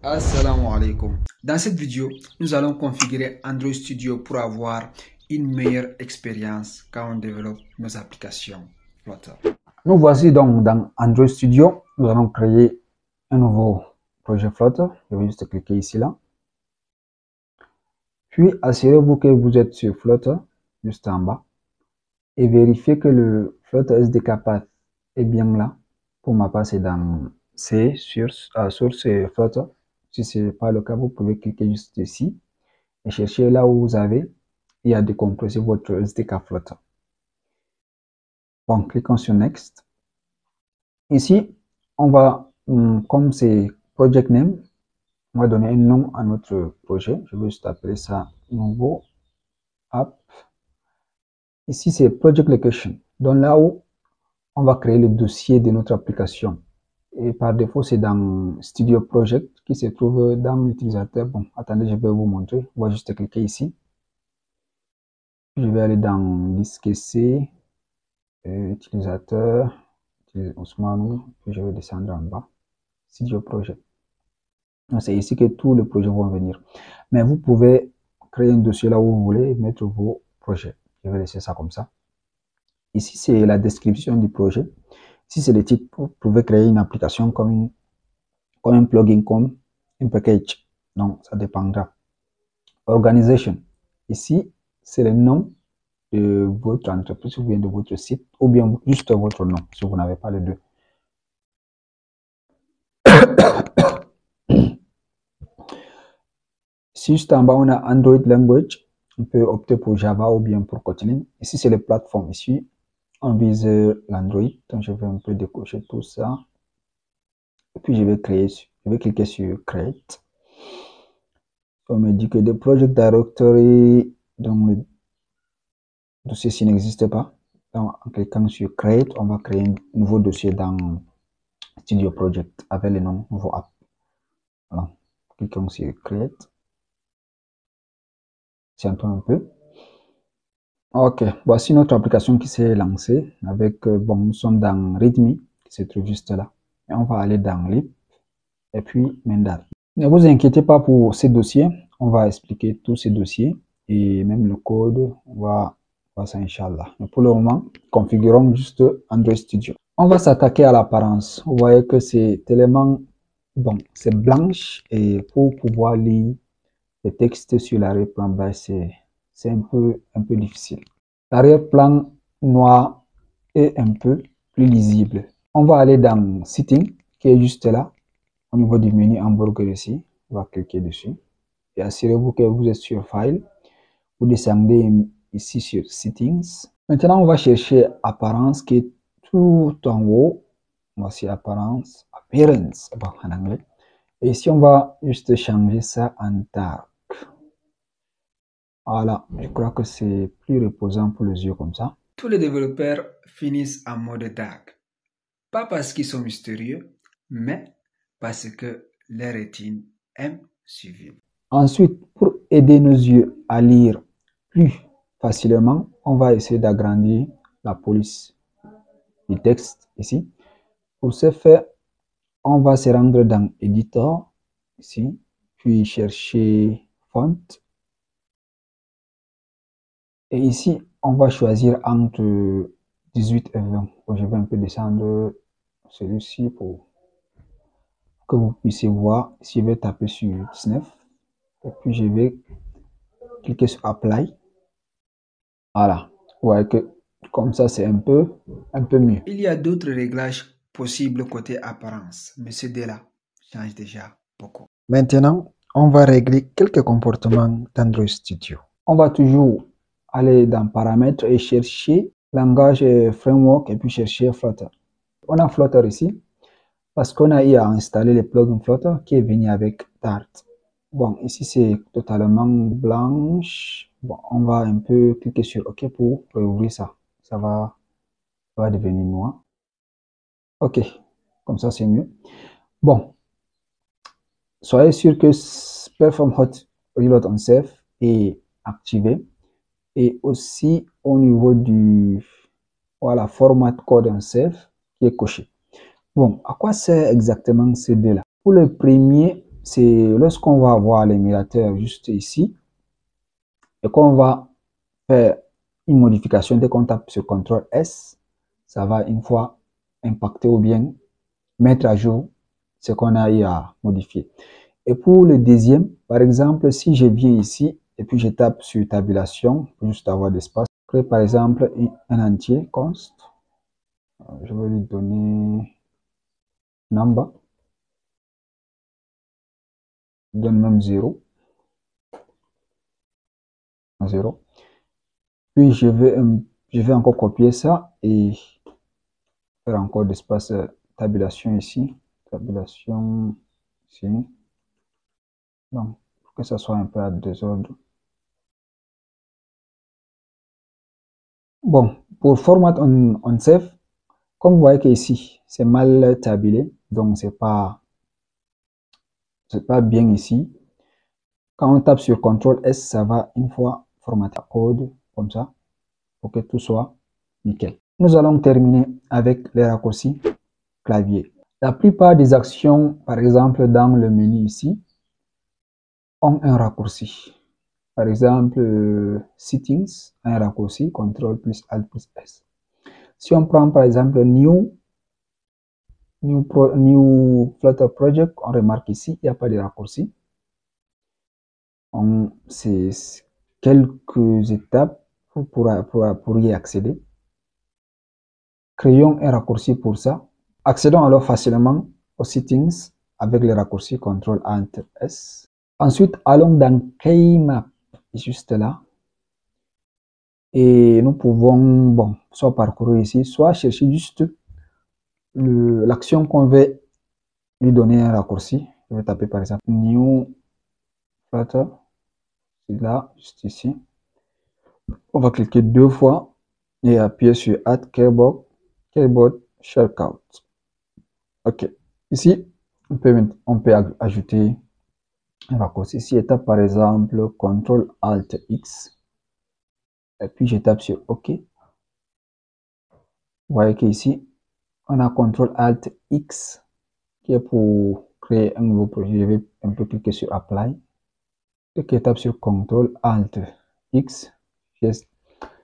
Assalamu alaikum. Dans cette vidéo, nous allons configurer Android Studio pour avoir une meilleure expérience quand on développe nos applications Flutter. Nous voici donc dans Android Studio. Nous allons créer un nouveau projet Flutter. Je vais juste cliquer ici là. Puis assurez-vous que vous êtes sur Flutter, juste en bas. Et vérifiez que le Flutter SDK Path est bien là. Pour ma part, c'est dans C, source et Flutter. Si ce n'est pas le cas, vous pouvez cliquer juste ici et chercher là où vous avez et à décompresser votre SDK Flutter. Bon, cliquons sur Next. Ici, on va, comme c'est Project Name, on va donner un nom à notre projet. Je vais juste appeler ça nouveau app. Ici, c'est Project Location. Donc là où on va créer le dossier de notre application. Et par défaut, c'est dans Studio Project qui se trouve dans l'utilisateur. Bon, attendez, je vais vous montrer. On va juste cliquer ici. Je vais aller dans disque C, utilisateur, Ousmane, puis je vais descendre en bas. Studio Project. C'est ici que tous les projets vont venir. Mais vous pouvez créer un dossier là où vous voulez et mettre vos projets. Je vais laisser ça comme ça. Ici, c'est la description du projet. Ici, c'est le titre. Vous pouvez créer une application comme un plugin, comme un package. Donc, ça dépendra. Organization. Ici, c'est le nom de votre entreprise ou bien de votre site ou bien juste votre nom si vous n'avez pas les deux. Si juste en bas, on a Android Language. On peut opter pour Java ou bien pour Kotlin. Ici, c'est les plateformes. Ici, on vise l'Android. Donc, je vais un peu décocher tout ça. Et puis, je vais cliquer sur Create. On me dit que le Project Directory, donc le dossier-ci n'existe pas. Donc, en cliquant sur Create, on va créer un nouveau dossier dans Studio Project avec le nom nouveau app. Voilà. Cliquons sur Create. Tiens-toi un peu. Ok, voici notre application qui s'est lancée avec, nous sommes dans README qui se trouve juste là. Et on va aller dans lib et puis Mendal. Ne vous inquiétez pas pour ces dossiers, on va expliquer tous ces dossiers et même le code, on va voir ça Inch'Allah. Mais pour le moment, configurons juste Android Studio. On va s'attaquer à l'apparence. Vous voyez que c'est tellement, c'est blanche et pour pouvoir lire les textes sur l'arrière-plan bas, c'est un peu difficile. L'arrière-plan noir est un peu plus lisible. On va aller dans Setting, qui est juste là, au niveau du menu hamburger ici. On va cliquer dessus. Et assurez-vous que vous êtes sur File. Vous descendez ici sur Settings. Maintenant, on va chercher Apparence, qui est tout en haut. Voici Apparence, Appearance, en anglais. Et ici, on va juste changer ça en Dark. Voilà, je crois que c'est plus reposant pour les yeux comme ça. Tous les développeurs finissent en mode dark. Pas parce qu'ils sont mystérieux, mais parce que les rétines aiment suivre. Ensuite, pour aider nos yeux à lire plus facilement, on va essayer d'agrandir la police du texte ici. Pour ce faire, on va se rendre dans Editor, ici, puis chercher Font. Et ici, on va choisir entre 18 et 20. Je vais un peu descendre celui-ci pour que vous puissiez voir. Si je vais taper sur 19, et puis je vais cliquer sur Apply. Voilà. Vous voyez que comme ça, c'est un peu mieux. Il y a d'autres réglages possibles côté apparence, mais celui-là change déjà beaucoup. Maintenant, on va régler quelques comportements d'Android Studio. On va toujours aller dans Paramètres et chercher langage framework et puis chercher Flutter. On a Flutter ici parce qu'on a eu à installer le plugin Flutter qui est venu avec Dart. Bon, ici c'est totalement blanche. Bon, on va un peu cliquer sur OK pour ouvrir ça. Ça va devenir noir. OK, comme ça c'est mieux. Bon, soyez sûr que Perform Hot Reload on Save est activé. Et aussi au niveau du format code on save qui est coché. Bon, à quoi sert exactement ces deux-là? Pour le premier, c'est lorsqu'on va avoir l'émulateur juste ici et qu'on va faire une modification. Dès qu'on tape sur CTRL S, ça va une fois impacter ou bien mettre à jour ce qu'on a eu à modifier. Et pour le deuxième, par exemple, si je viens ici et puis je tape sur tabulation, pour juste avoir d'espace, créer par exemple un entier, const, je vais lui donner number, je donne même 0, puis je vais encore copier ça et faire encore d'espace tabulation ici, tabulation ici, donc pour que ça soit un peu à désordre. Bon, pour format on save, comme vous voyez qu'ici c'est mal tabulé, donc c'est pas bien ici. Quand on tape sur CTRL S, ça va une fois formater code comme ça pour que tout soit nickel. Nous allons terminer avec les raccourcis clavier. La plupart des actions, par exemple dans le menu ici, ont un raccourci. Par exemple, Settings, un raccourci, CTRL plus Alt plus S. Si on prend par exemple New Flutter Project, on remarque ici, il n'y a pas de raccourci. C'est quelques étapes pour y accéder. Créons un raccourci pour ça. Accédons alors facilement aux Settings avec le raccourci CTRL Alt S. Ensuite, allons dans Keymap, juste là. Et nous pouvons, bon, soit parcourir ici, soit chercher juste l'action qu'on veut lui donner un raccourci. Je vais taper par exemple New Flutter. C'est là, juste ici. On va cliquer 2 fois et appuyer sur Add Keyboard Shortcut. Ok. Ici, on peut ajouter un raccourci. Ici, je tape par exemple CTRL Alt X. Et puis, je tape sur OK. Vous voyez qu'ici, on a CTRL Alt X qui est pour créer un nouveau projet. Je vais un peu cliquer sur Apply. Et je tape sur CTRL Alt X. J'ai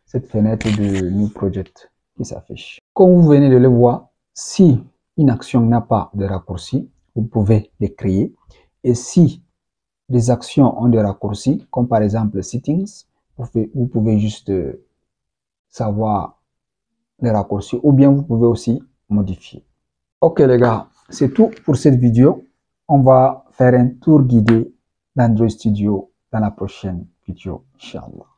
cette fenêtre de New Project qui s'affiche. Comme vous venez de le voir, si une action n'a pas de raccourci, vous pouvez les créer. Et si des actions ont des raccourcis, comme par exemple Settings, vous pouvez juste savoir les raccourcis ou bien vous pouvez aussi modifier. Ok les gars, c'est tout pour cette vidéo. On va faire un tour guidé d'Android Studio dans la prochaine vidéo, Inch'Allah.